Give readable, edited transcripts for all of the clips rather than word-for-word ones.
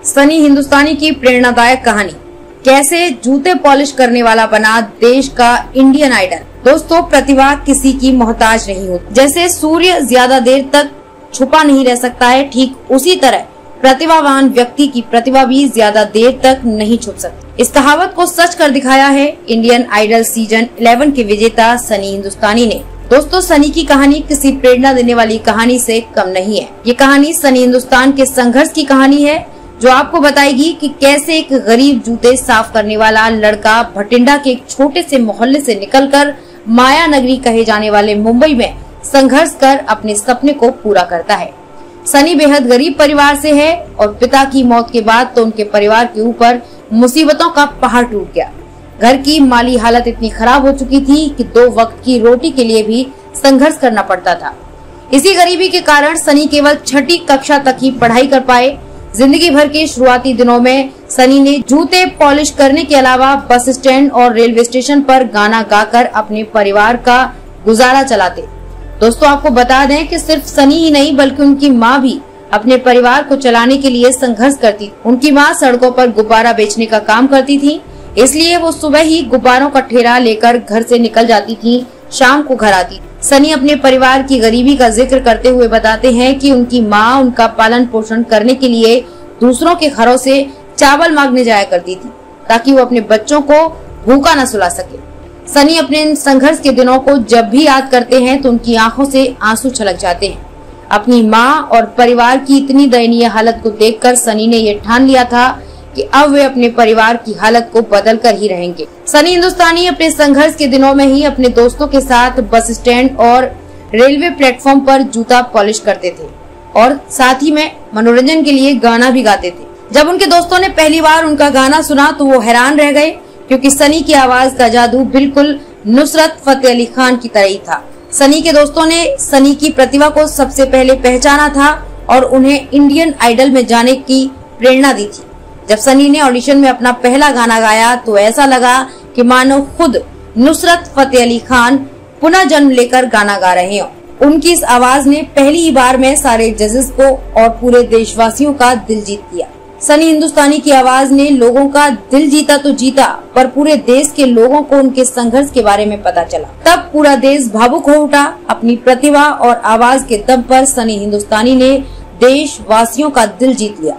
सनी हिंदुस्तानी की प्रेरणादायक कहानी, कैसे जूते पॉलिश करने वाला बना देश का इंडियन आइडल। दोस्तों, प्रतिभा किसी की मोहताज नहीं होती। जैसे सूर्य ज्यादा देर तक छुपा नहीं रह सकता है, ठीक उसी तरह प्रतिभावान व्यक्ति की प्रतिभा भी ज्यादा देर तक नहीं छुप सकती। इस कहावत को सच कर दिखाया है इंडियन आइडल सीजन 11 के विजेता सनी हिंदुस्तानी ने। दोस्तों, सनी की कहानी किसी प्रेरणा देने वाली कहानी से कम नहीं है। ये कहानी सनी हिंदुस्तान के संघर्ष की कहानी है, जो आपको बताएगी कि कैसे एक गरीब जूते साफ करने वाला लड़का भटिंडा के एक छोटे से मोहल्ले से निकलकर माया नगरी कहे जाने वाले मुंबई में संघर्ष कर अपने सपने को पूरा करता है। सनी बेहद गरीब परिवार से है और पिता की मौत के बाद तो उनके परिवार के ऊपर मुसीबतों का पहाड़ टूट गया। घर की माली हालत इतनी खराब हो चुकी थी कि 2 वक्त की रोटी के लिए भी संघर्ष करना पड़ता था। इसी गरीबी के कारण सनी केवल 6ठी कक्षा तक ही पढ़ाई कर पाए। जिंदगी भर के शुरुआती दिनों में सनी ने जूते पॉलिश करने के अलावा बस स्टैंड और रेलवे स्टेशन पर गाना गाकर अपने परिवार का गुजारा चलाते। दोस्तों, आपको बता दें कि सिर्फ सनी ही नहीं बल्कि उनकी माँ भी अपने परिवार को चलाने के लिए संघर्ष करती। उनकी माँ सड़कों पर गुब्बारा बेचने का काम करती थी, इसलिए वो सुबह ही गुब्बारों का ठेला लेकर घर से निकल जाती थी, शाम को घर आती। सनी अपने परिवार की गरीबी का जिक्र करते हुए बताते हैं कि उनकी माँ उनका पालन पोषण करने के लिए दूसरों के घरों से चावल मांगने जाया करती थी, ताकि वो अपने बच्चों को भूखा न सुला सके। सनी अपने इन संघर्ष के दिनों को जब भी याद करते हैं तो उनकी आंखों से आंसू छलक जाते हैं। अपनी माँ और परिवार की इतनी दयनीय हालत को देखकर सनी ने ये ठान लिया था कि अब वे अपने परिवार की हालत को बदल कर ही रहेंगे। सनी हिंदुस्तानी अपने संघर्ष के दिनों में ही अपने दोस्तों के साथ बस स्टैंड और रेलवे प्लेटफॉर्म पर जूता पॉलिश करते थे और साथ ही में मनोरंजन के लिए गाना भी गाते थे। जब उनके दोस्तों ने पहली बार उनका गाना सुना तो वो हैरान रह गए, क्योंकि सनी की आवाज का जादू बिल्कुल नुसरत फतेह अली खान की तरह ही था। सनी के दोस्तों ने सनी की प्रतिभा को सबसे पहले पहचाना था और उन्हें इंडियन आइडल में जाने की प्रेरणा दी थी। जब सनी ने ऑडिशन में अपना पहला गाना गाया तो ऐसा लगा कि मानो खुद नुसरत फतेह अली खान पुनः जन्म लेकर गाना गा रहे हों। उनकी इस आवाज ने पहली ही बार में सारे जजेस को और पूरे देशवासियों का दिल जीत लिया। सनी हिंदुस्तानी की आवाज ने लोगों का दिल जीता तो जीता, पर पूरे देश के लोगों को उनके संघर्ष के बारे में पता चला। तब पूरा देश भावुक हो उठा। अपनी प्रतिभा और आवाज के दम पर सनी हिंदुस्तानी ने देशवासियों का दिल जीत लिया।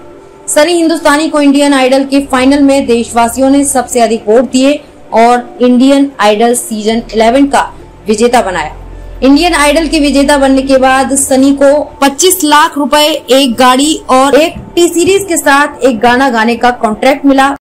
सनी हिंदुस्तानी को इंडियन आइडल के फाइनल में देशवासियों ने सबसे अधिक वोट दिए और इंडियन आइडल सीजन 11 का विजेता बनाया। इंडियन आइडल के विजेता बनने के बाद सनी को 25 लाख रुपए, एक गाड़ी और एक टी सीरीज के साथ एक गाना गाने का कॉन्ट्रैक्ट मिला।